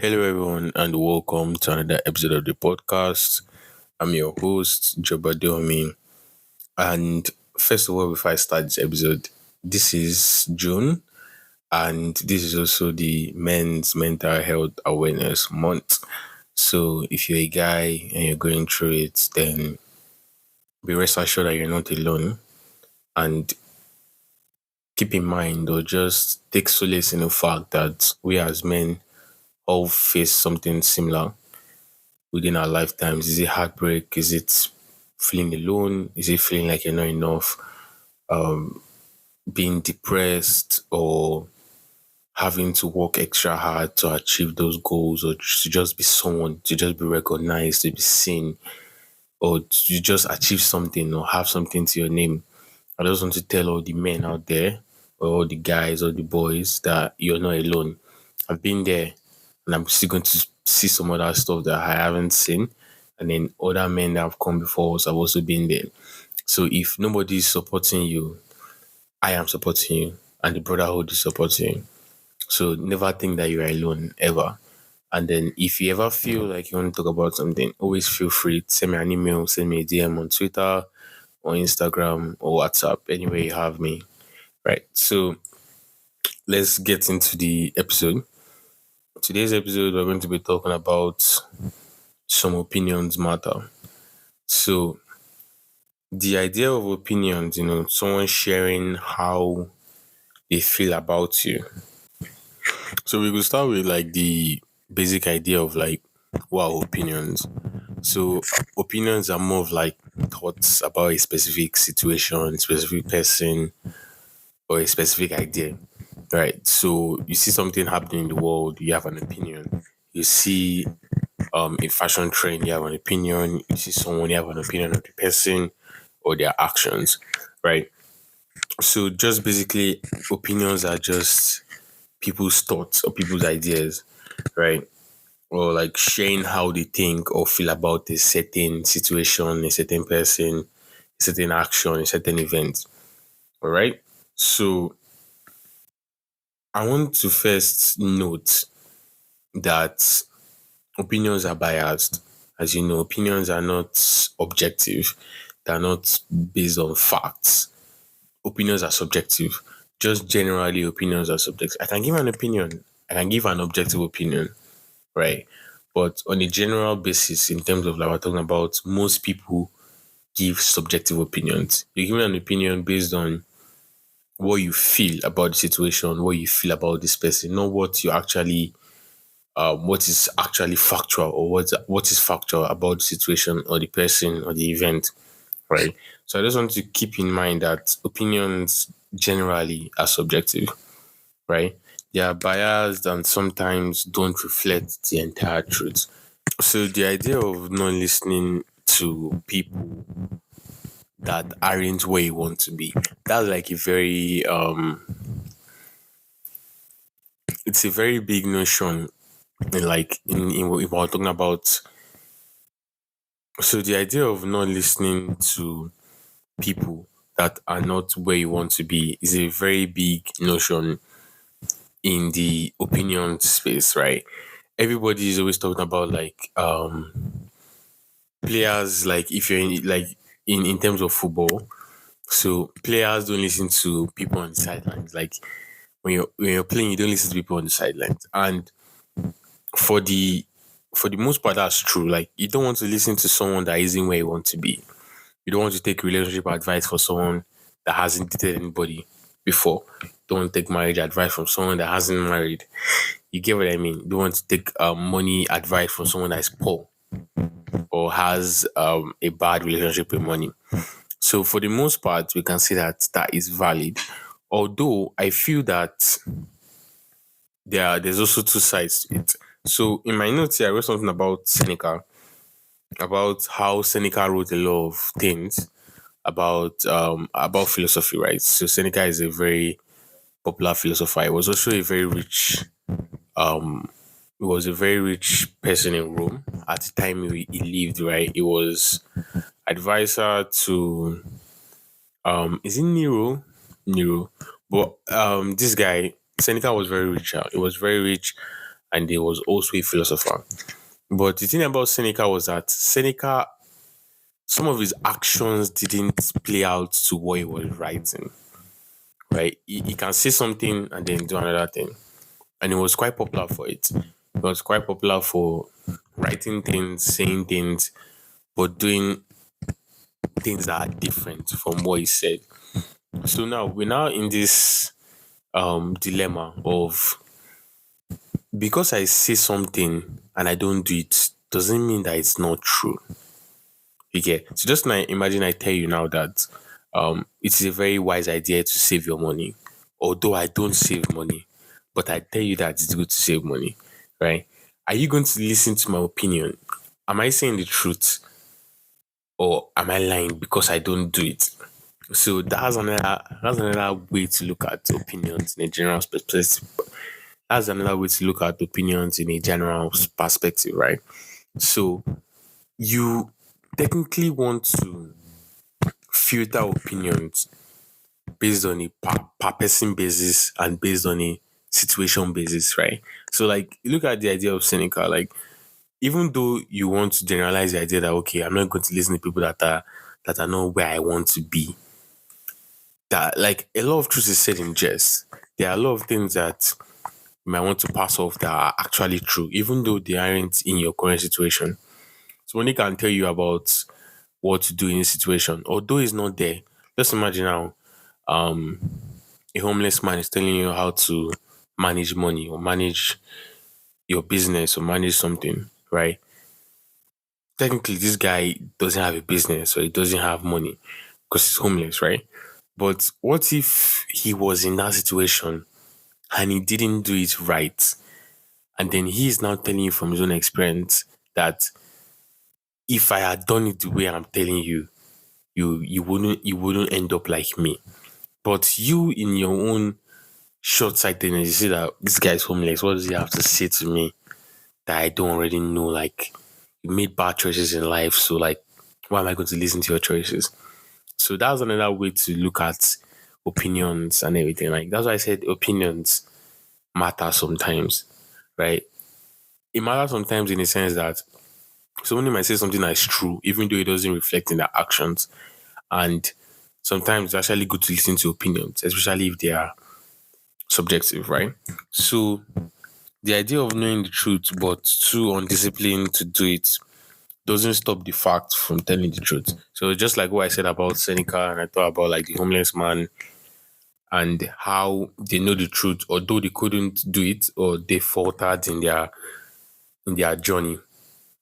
Hello, everyone, and welcome to another episode of the podcast. I'm your host, Jobadomi. And first of all, before I start this episode, this is June, and this is also the Men's Mental Health Awareness Month. So, if you're a guy and you're going through it, then be rest assured that you're not alone. And keep in mind, or just take solace in the fact that we as men all face something similar within our lifetimes? Is it heartbreak? Is it feeling alone? Is it feeling like you're not enough? Being depressed or having to work extra hard to achieve those goals or to just be someone, to just be recognized, to be seen, or to just achieve something or have something to your name. I just want to tell all the men out there, or all the guys or the boys, that you're not alone. I've been there and I'm still going to see some other stuff that I haven't seen. And then other men that have come before us have also been there. So if nobody is supporting you, I am supporting you, and the brotherhood is supporting you. So never think that you are alone ever. And then if you ever feel like you want to talk about something, always feel free to send me an email, send me a DM on Twitter or Instagram or WhatsApp, anywhere you have me. Right. So let's get into the episode. Today's episode, we're going to be talking about some opinions matter. So the idea of opinions, someone sharing how they feel about you. So we could start with like the basic idea of like what are opinions. So opinions are more of like thoughts about a specific situation, specific person, or a specific idea. Right. So you see something happening in the world, you have an opinion. You see a fashion trend, you have an opinion. You see someone, you have an opinion of the person or their actions. Right. So just basically opinions are just people's thoughts or people's ideas, right? Or like sharing how they think or feel about a certain situation, a certain person, a certain action, a certain event. All right. So I want to first note that opinions are biased. As you know, opinions are not objective, they're not based on facts. Opinions are subjective. Just generally, opinions are subjective. I can give an opinion, I can give an objective opinion, right? But on a general basis, in terms of like we're talking about, most people give subjective opinions. You give an opinion based on what you feel about the situation, what you feel about this person, not what is actually factual, or what is factual about the situation or the person or the event, right? So I just want to keep in mind that opinions generally are subjective, right? They are biased and sometimes don't reflect the entire truth. So the idea of not listening to people that aren't where you want to be, that's like a very it's a very big notion in if we're talking about. So the idea of not listening to people that are not where you want to be is a very big notion in the opinion space, right? Everybody is always talking about like players, like if you're in terms of football. So players don't listen to people on the sidelines. Like when you're playing, you don't listen to people on the sidelines. And for the for the most part, that's true. Like you don't want to listen to someone that isn't where you want to be. You don't want to take relationship advice for someone that hasn't dated anybody before. Don't want to take marriage advice from someone that hasn't married. You get what I mean? You don't want to take money advice from someone that is poor or has a bad relationship with money. So for the most part, we can say that that is valid. Although I feel that there's also two sides to it. So in my notes here, I wrote something about Seneca, about how Seneca wrote a lot of things about philosophy, right? So Seneca is a very popular philosopher. He was also a very rich he was a very rich person in Rome at the time he lived, right? He was advisor to is it Nero? Nero. But this guy, Seneca was very rich. He was very rich and he was also a philosopher. But the thing about Seneca was that Seneca, some of his actions didn't play out to what he was writing, right? He can say something and then do another thing. And he was quite popular for it. He was quite popular for writing things, saying things, but doing things that are different from what he said. So now we're now in this dilemma of, because I say something and I don't do it doesn't mean that it's not true. You get, so just now imagine I tell you now that it is a very wise idea to save your money. Although I don't save money, but I tell you that it's good to save money, right? Are you going to listen to my opinion? Am I saying the truth, or am I lying because I don't do it? So that's another way to look at opinions in a general perspective. That's another way to look at opinions in a general perspective, right? So you technically want to filter opinions based on a per person basis and based on a situation basis, right? So like you look at the idea of Seneca, like even though you want to generalize the idea that okay, I'm not going to listen to people that are not where I want to be. That like a lot of truth is said in jest. There are a lot of things that you might want to pass off that are actually true, even though they aren't in your current situation. So when they can tell you about what to do in a situation, although it's not there, just imagine now a homeless man is telling you how to manage money or manage your business or manage something, right? Technically, this guy doesn't have a business or he doesn't have money because he's homeless, right? But what if he was in that situation and he didn't do it right? And then he is now telling you from his own experience that if I had done it the way I'm telling you, you wouldn't end up like me. But you in your own short sightedness, you see that this guy is homeless. What does he have to say to me that I don't already know? Like, you made bad choices in life, so like, why am I going to listen to your choices? So that's another way to look at opinions and everything. Like that's why I said opinions matter sometimes, right? It matters sometimes in the sense that somebody might say something that's true, even though it doesn't reflect in their actions. And sometimes it's actually good to listen to opinions, especially if they are subjective, right? So the idea of knowing the truth but too undisciplined to do it doesn't stop the fact from telling the truth. So just like what I said about Seneca, and I thought about like the homeless man and how they know the truth, although they couldn't do it or they faltered in their journey,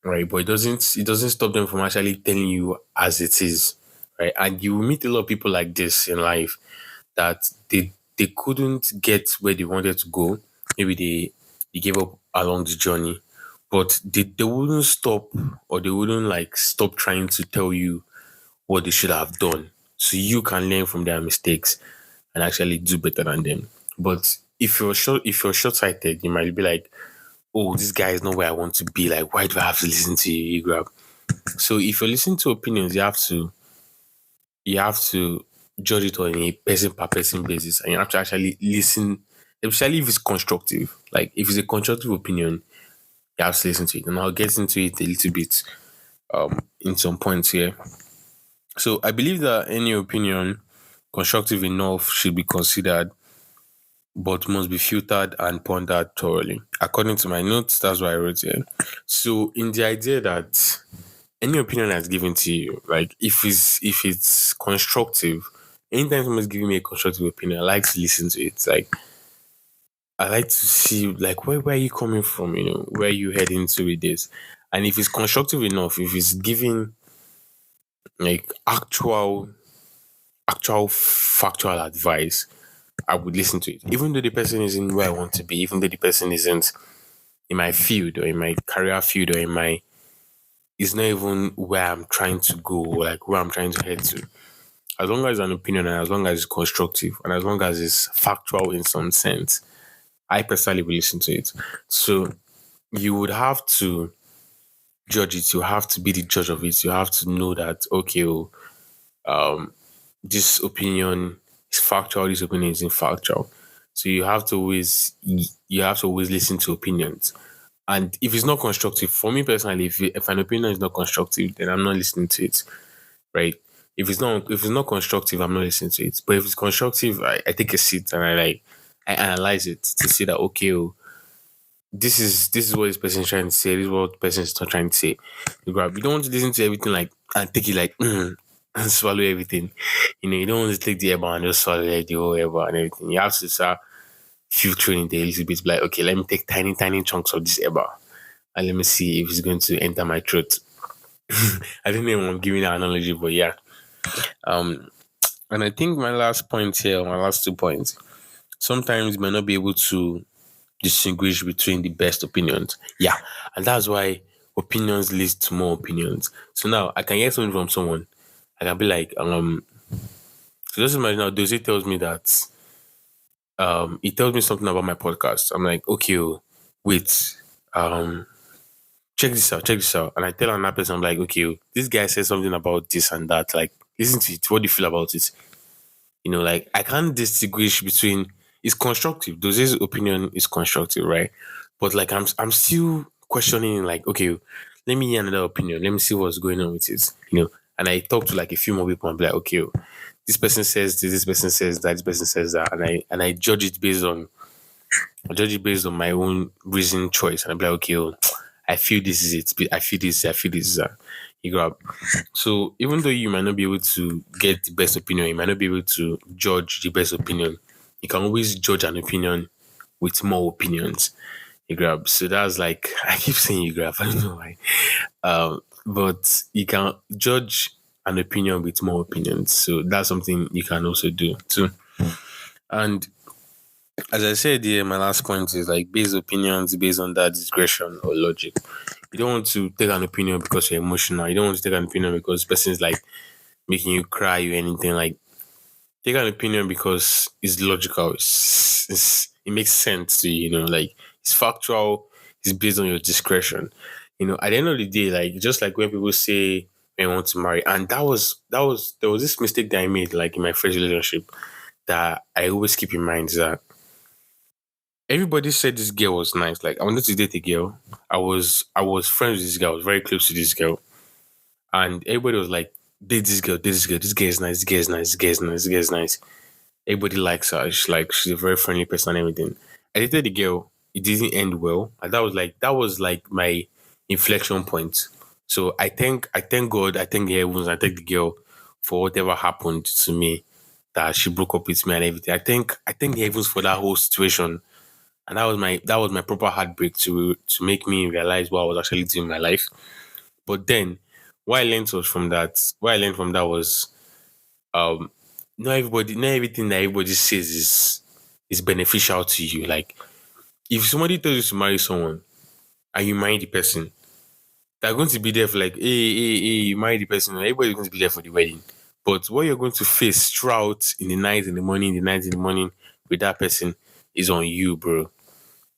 right? But it doesn't stop them from actually telling you as it is, right? And you will meet a lot of people like this in life that they couldn't get where they wanted to go. Maybe they gave up along the journey, but they wouldn't stop, or they wouldn't like stop trying to tell you what they should have done, so you can learn from their mistakes and actually do better than them. But if you're short sighted, you might be like, oh, this guy is not where I want to be. Like, why do I have to listen to you? You grab. So if you're listening to opinions, you have to judge it on a person per person basis, and you have to actually listen, especially if it's constructive. Like if it's a constructive opinion, you have to listen to it. And I'll get into it a little bit in some points here. So I believe that any opinion constructive enough should be considered, but must be filtered and pondered thoroughly. According to my notes, that's what I wrote here. So in the idea that any opinion that's given to you, like if it's constructive, anytime someone's giving me a constructive opinion, I like to listen to it. Like I like to see like where are you coming from, where are you heading to with this. And if it's constructive enough, if it's giving like actual factual advice, I would listen to it. Even though the person isn't where I want to be, even though the person isn't in my field or in my career field or in my it's not even where I'm trying to go, or like where I'm trying to head to. As long as it's an opinion and as long as it's constructive and as long as it's factual in some sense, I personally will listen to it. So you would have to judge it. You have to be the judge of it. You have to know that okay, this opinion is factual. This opinion isn't factual. So you have to always listen to opinions. And if it's not constructive, for me personally, if an opinion is not constructive, then I'm not listening to it. Right? If it's not constructive, I'm not listening to it. But if it's constructive, I take a seat and I analyze it to see that okay, oh, this is what this person is trying to say. This is what the person is not trying to say. You don't want to listen to everything like and take it like and swallow everything. You don't want to take the eba and just swallow like, the whole eba and everything. You have to start filtering it a little bit. Like okay, let me take tiny tiny chunks of this eba and let me see if it's going to enter my throat. I don't know if I'm giving that analogy, but yeah. Um, and I think my last point here, my last 2 points, sometimes you might not be able to distinguish between the best opinions. Yeah. And that's why opinions lead to more opinions. So now I can hear something from someone. I can be like, so just imagine now Dose tells me that he tells me something about my podcast. I'm like, okay, oh, wait, um, check this out. And I tell another person, I'm like, okay, oh, this guy says something about this and that. Like, listen to it. What do you feel about it? Like I can't distinguish between it's constructive. Doze's opinion is constructive, right? But like I'm still questioning, like, okay, let me hear another opinion. Let me see what's going on with it. And I talk to like a few more people and be like, okay, this person says this person says that, this person says that, and I judge it based on my own reason choice. And I'm like, okay, I feel this is it. I feel this, I feel this is that. You grab. So even though you might not be able to get the best opinion, you might not be able to judge the best opinion. You can always judge an opinion with more opinions. You grab. So that's like I keep saying you grab. I don't know why. But you can judge an opinion with more opinions. So that's something you can also do too. And as I said here, my last point is like based opinions based on that discretion or logic. You don't want to take an opinion because you're emotional. You don't want to take an opinion because the person is like making you cry or anything. Like take an opinion because it's logical. It makes sense to you. Like it's factual. It's based on your discretion. At the end of the day, like just like when people say they want to marry, and there was this mistake that I made like in my first relationship that I always keep in mind is that everybody said this girl was nice. Like I wanted to date a girl. I was friends with this girl. I was very close to this girl, and everybody was like, "Date this girl. Date this girl. This girl is nice. This girl is nice. This girl is nice. This girl is nice." Everybody likes her. She's a very friendly person and everything. I dated the girl. It didn't end well, and that was like my inflection point. So I thank God. I thank the heavens. I thank the girl for whatever happened to me. That she broke up with me and everything. I thank the heavens for that whole situation, and that was my proper heartbreak to make me realize what I was actually doing in my life. But then what I learned from that was um not everything that everybody says is beneficial to you. Like if somebody tells you to marry someone and you marry the person, they're going to be there for like, hey, you marry the person, and everybody's going to be there for the wedding. But what you're going to face throughout in the night, in the morning, with that person is on you, bro.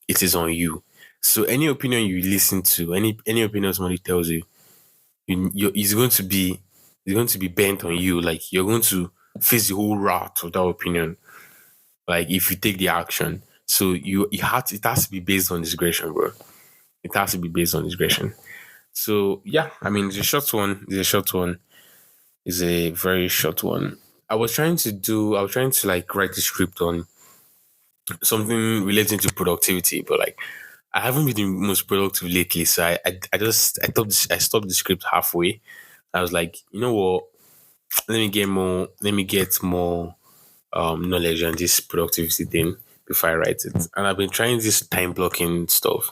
It is on you. So any opinion you listen to, any opinion somebody tells you, it's going to be bent on you. Like you're going to face the whole wrath of that opinion. Like if you take the action, so it has to be based on discretion, bro. It has to be based on discretion. So yeah, I mean, it's a short one. It's a short one. It's a very short one. I was trying to like write the script on something relating to productivity, but like I haven't been the most productive lately. So I stopped the script halfway. I was like, you know what? Let me get more knowledge on this productivity thing before I write it. And I've been trying this time blocking stuff.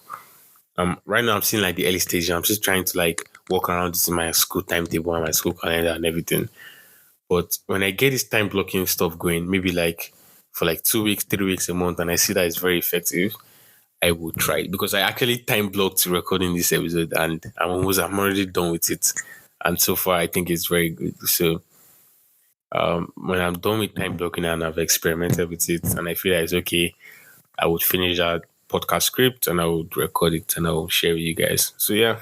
Right now I'm seeing like the early stage. I'm just trying to like walk around this in my school timetable and my school calendar and everything. But when I get this time blocking stuff going, maybe like for like 2 weeks, 3 weeks, a month, and I see that it's very effective, I will try it because I actually time blocked recording this episode and I'm already done with it. And so far I think it's very good. So when I'm done with time blocking and I've experimented with it and I feel like it's okay, I would finish that podcast script and I would record it and I will share with you guys. So yeah,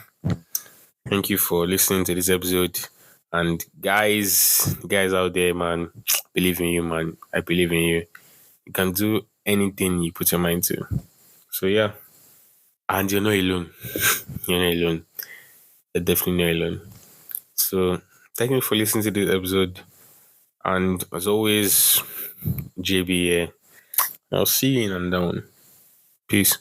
thank you for listening to this episode. And guys out there, man, believe in you, man. I believe in you. You can do anything you put your mind to. So yeah, and you're not alone. You're not alone. You're definitely not alone. So thank you for listening to this episode. And as always, JB here. I'll see you in another one. Peace.